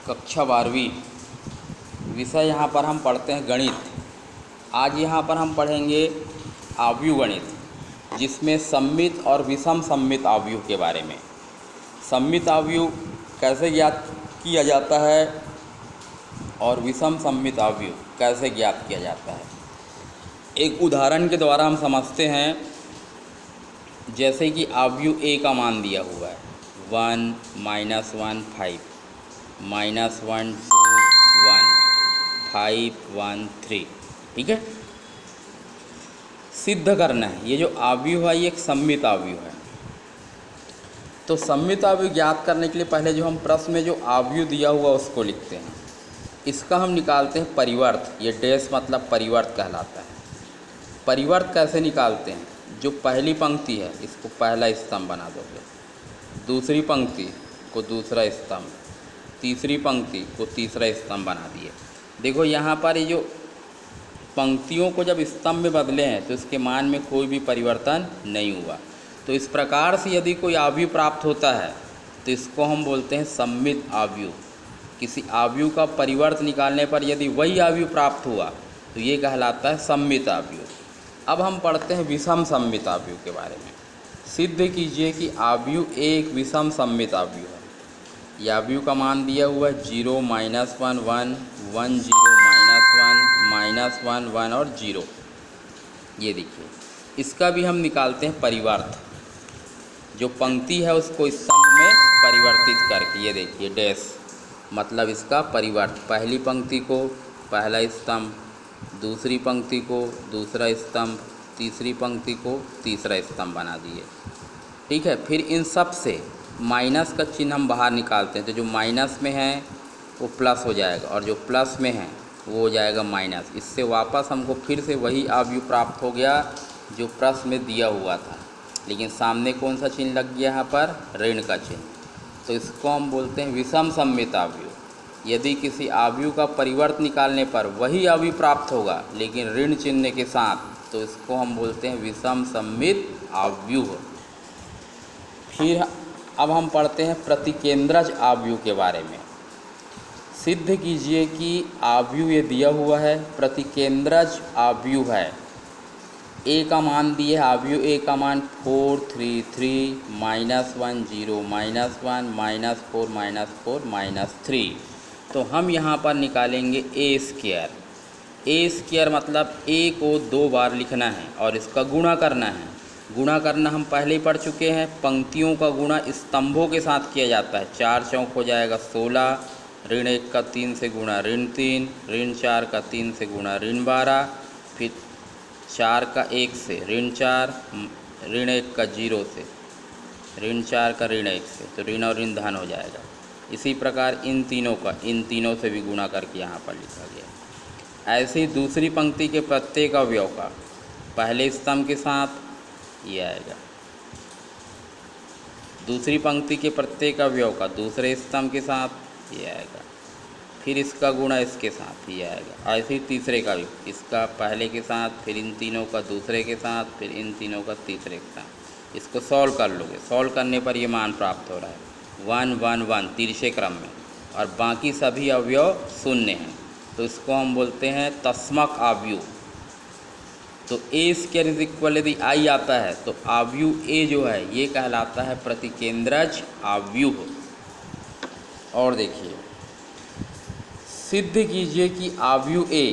कक्षा 12वीं विषय यहाँ पर हम पढ़ते हैं गणित। आज यहाँ पर हम पढ़ेंगे आव्यूह गणित, जिसमें सममित और विषम सममित आव्यूह के बारे में। सममित आव्यूह कैसे ज्ञात किया जाता है और विषम सममित आव्यूह कैसे ज्ञात किया जाता है, एक उदाहरण के द्वारा हम समझते हैं। जैसे कि आव्यूह ए का मान दिया हुआ है 1 -1 5 -1 2 1 5 1 3, ठीक है। सिद्ध करना है ये जो आव्यूह है ये एक सममित आव्यूह है। तो सममित आव्यूह ज्ञात करने के लिए पहले जो हम प्रश्न में जो आव्यूह दिया हुआ उसको लिखते हैं। इसका हम निकालते हैं परिवर्त। ये डैश मतलब परिवर्त कहलाता है। परिवर्त कैसे निकालते हैं? जो पहली पंक्ति है इसको पहला स्तंभ बना दोगे, दूसरी पंक्ति को दूसरा स्तंभ, तीसरी पंक्ति को तीसरा स्तंभ बना दिए। देखो यहाँ पर ये जो पंक्तियों को जब स्तंभ में बदले हैं तो इसके मान में कोई भी परिवर्तन नहीं हुआ। तो इस प्रकार से यदि कोई आव्यूह प्राप्त होता है तो इसको हम बोलते हैं सममित आव्यूह। किसी आव्यूह का परिवर्त निकालने पर यदि वही आव्यूह प्राप्त हुआ तो ये कहलाता है सममित आव्यूह। अब हम पढ़ते हैं विषम सममित आव्यूह के बारे में। सिद्ध कीजिए कि आव्यूह एक विषम सममित आव्यूह है। यह आव्यूह का मान दिया हुआ है 0 -1 1 1 0 -1 -1 1 और 0। ये देखिए, इसका भी हम निकालते हैं परिवर्त। जो पंक्ति है उसको स्तंभ में परिवर्तित करके, ये देखिए डैश मतलब इसका परिवर्त। पहली पंक्ति को पहला स्तंभ, दूसरी पंक्ति को दूसरा स्तंभ, तीसरी पंक्ति को तीसरा स्तंभ बना दिए, ठीक है। फिर इन सब से माइनस का चिन्ह हम बाहर निकालते हैं। तो जो माइनस में है वो प्लस हो जाएगा और जो प्लस में है वो हो जाएगा माइनस। इससे वापस हमको फिर से वही आव्यूह प्राप्त हो गया जो प्रश्न में दिया हुआ था, लेकिन सामने कौन सा चिन्ह लग गया यहाँ पर? ऋण का चिन्ह। तो इसको हम बोलते हैं विषम सममित आव्यूह। यदि किसी आव्यूह का परिवर्त निकालने पर वही आव्यूह प्राप्त होगा लेकिन ऋण चिन्ह के साथ, तो इसको हम बोलते हैं विषम सममित आव्यूह। फिर अब हम पढ़ते हैं प्रतिकेंद्रज आव्यूह के बारे में। सिद्ध कीजिए कि आव्यूह ये दिया हुआ है प्रतिकेंद्रज आव्यूह है। ए का मान दिए, आव्यूह ए का मान 4 3 3 -1 0 -1 -4 -3। तो हम यहाँ पर निकालेंगे ए स्क्वायर। ए स्क्वायर मतलब ए को 2 बार लिखना है और इसका गुणा करना है। गुणा करना हम पहले ही पढ़ चुके हैं। पंक्तियों का गुणा स्तंभों के साथ किया जाता है। 4 चौक हो जाएगा 16, ऋण 1 का 3 से गुणा ऋण 3, ऋण 4 का 3 से गुणा ऋण 12, फिर 4 का 1 से ऋण 4, ऋण 1 का 0 से, ऋण 4 का ऋण 1 से, तो ऋण और ऋण धन हो जाएगा। इसी प्रकार इन तीनों से भी गुणा करके यहाँ पर लिखा गया। ऐसे ही दूसरी पंक्ति के प्रत्येक अवयव का पहले स्तंभ के साथ ये आएगा, दूसरी पंक्ति के प्रत्येक अवयव का दूसरे स्तंभ के साथ ये आएगा, फिर इसका गुणा इसके साथ ही आएगा। ऐसे ही तीसरे का भी, इसका पहले के साथ, फिर इन तीनों का दूसरे के साथ, फिर इन तीनों का तीसरे के साथ। इसको सॉल्व कर लोगे। सॉल्व करने पर ये मान प्राप्त हो रहा है 1 1 1 तिरछे क्रम में, और बाकी सभी अवयव शून्य हैं। तो इसको हम बोलते हैं तस्मक आव्यूह। तो ए स्क्वायर इज इक्वल यदि आई आता है तो आव्यूह ए जो है ये कहलाता है प्रतिकेंद्रज आव्यूह। और देखिए, सिद्ध कीजिए कि आव्यूह ए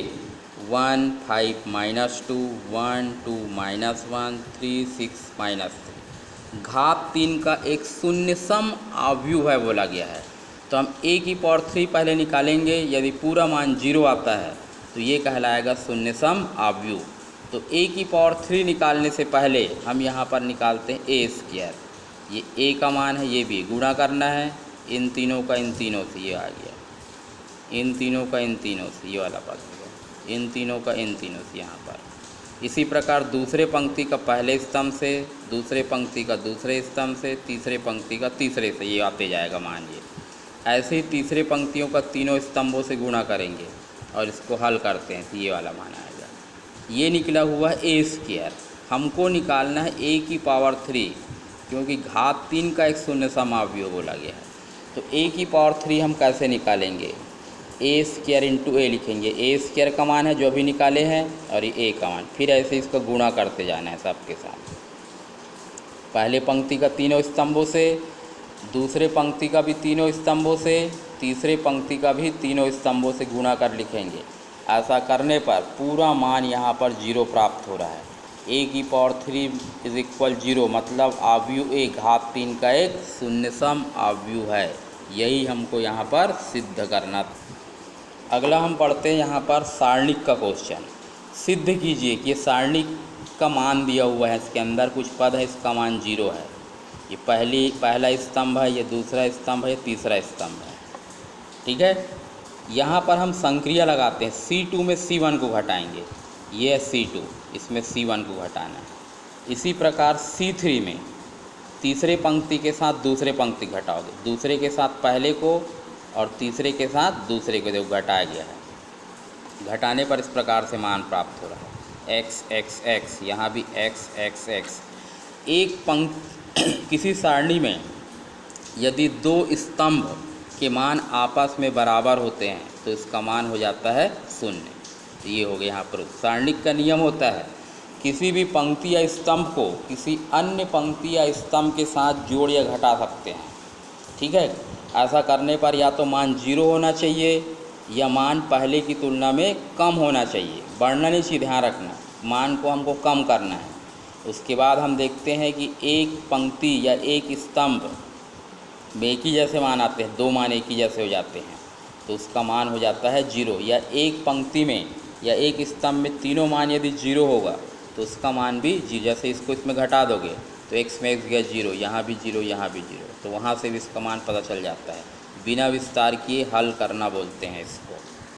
1 5 -2 1 2 -1 3 6 -3 घात 3 का एक शून्य सम आव्यूह है बोला गया है। तो हम ए की पावर 3 पहले निकालेंगे। यदि पूरा मान 0 आता है तो ये कहलाएगा शून्य सम आव्यूह। तो ए की पावर 3 निकालने से पहले हम यहाँ पर निकालते हैं ए स्क्वायर। ये ए का मान है, ये भी गुणा करना है इन तीनों का इन तीनों से, ये आ गया, इन तीनों का इन तीनों से, ये वाला पद हो गया, इन तीनों का इन तीनों से यहाँ पर। इसी प्रकार दूसरे पंक्ति का पहले स्तंभ से, दूसरे पंक्ति का दूसरे स्तंभ से, तीसरे पंक्ति का तीसरे से, ये आते जाएगा मान। ये ऐसे ही तीसरे पंक्तियों का तीनों स्तंभों से गुणा करेंगे और इसको हल करते हैं तो ये वाला मान आएगा। ये निकला हुआ है ए स्क्वायर। हमको निकालना है ए की पावर 3, क्योंकि घात 3 का एक शून्य सम आव्यूह बोला गया है। तो ए की पावर 3 हम कैसे निकालेंगे, ए स्क्वायर इंटू ए लिखेंगे। ए स्क्वायर का मान है जो अभी निकाले हैं और ये ए का मान, फिर ऐसे इसका गुणा करते जाना है सबके साथ। पहले पंक्ति का तीनों स्तंभों से, दूसरे पंक्ति का भी तीनों स्तंभों से, तीसरे पंक्ति का भी तीनों स्तंभों से गुणा कर लिखेंगे। ऐसा करने पर पूरा मान यहाँ पर 0 प्राप्त हो रहा है। ए की पावर 3 इज इक्वल 0, मतलब आव्यूह ए घात 3 का एक शून्य सम आव्यूह है। यही हमको यहाँ पर सिद्ध करना था। अगला हम पढ़ते हैं यहाँ पर सारणिक का क्वेश्चन। सिद्ध कीजिए कि ये सारणिक का मान दिया हुआ है, इसके अंदर कुछ पद है, इसका मान 0 है। ये पहला स्तंभ है, ये दूसरा स्तंभ है, तीसरा स्तंभ है। ठीक है, यहाँ पर हम संक्रिया लगाते हैं। C2 में C1 को घटाएंगे, ये है C2, इसमें C1 को घटाना है। इसी प्रकार C3 में तीसरे पंक्ति के साथ दूसरे पंक्ति घटाओगे, दूसरे के साथ पहले को और तीसरे के साथ दूसरे को, देखो घटाया गया है। घटाने पर इस प्रकार से मान प्राप्त हो रहा है, x x x, यहाँ भी x x x। एक पंक्ति किसी सारणी में यदि दो स्तंभ के मान आपस में बराबर होते हैं तो इसका मान हो जाता है 0। तो ये हो गया यहाँ पर सारणिक का नियम होता है, किसी भी पंक्ति या स्तंभ को किसी अन्य पंक्ति या स्तंभ के साथ जोड़ या घटा सकते हैं। ठीक है, ऐसा करने पर या तो मान 0 होना चाहिए या मान पहले की तुलना में कम होना चाहिए। बढ़ना नहीं चाहिए, ध्यान रखना, मान को हमको कम करना है। उसके बाद हम देखते हैं कि एक पंक्ति या एक स्तंभ में एक ही जैसे मान आते हैं, दो मान एक ही जैसे हो जाते हैं तो उसका मान हो जाता है 0। या एक पंक्ति में या एक स्तंभ में तीनों मान यदि 0 होगा तो उसका मान भी 0। जैसे इसको इसमें घटा दोगे तो x में x गया 0, यहाँ भी 0, यहाँ भी 0, तो वहाँ से भी इसका मान पता चल जाता है। बिना विस्तार किए हल करना बोलते हैं इसको।